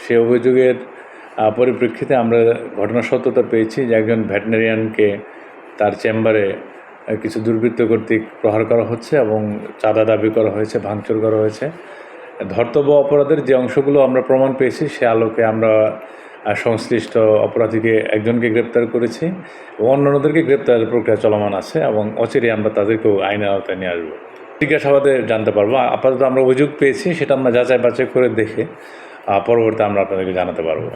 সেই অভিযোগের পরিপ্রেক্ষিতে আমরা ঘটনার সত্যতা পেয়েছি যে একজন ভেটেরিনারিয়ানকে তার চেম্বারে কিছু দুর্বৃত্ত কর্তৃক প্রহার করা হচ্ছে এবং চাঁদা দাবি করা হয়েছে, ভাঙচুর করা হয়েছে। ধর্তব্য অপরাধের যে অংশগুলো আমরা প্রমাণ পেয়েছি সে আলোকে আমরা সংশ্লিষ্ট অপরাধীকে একজনকে গ্রেপ্তার করেছি এবং অন্যান্যদেরকে গ্রেপ্তারের প্রক্রিয়া চলমান আছে এবং অচিরেই আমরা তাদেরকেও আইনের আওতায় নিয়ে আসবো। জিজ্ঞাসাবাদে জানতে পারবো। আপাতত আমরা অভিযোগ পেয়েছি, সেটা আমরা যাচাই বাছাই করে দেখে পরবর্তী আমরা আপনাদেরকে জানাতে পারবো।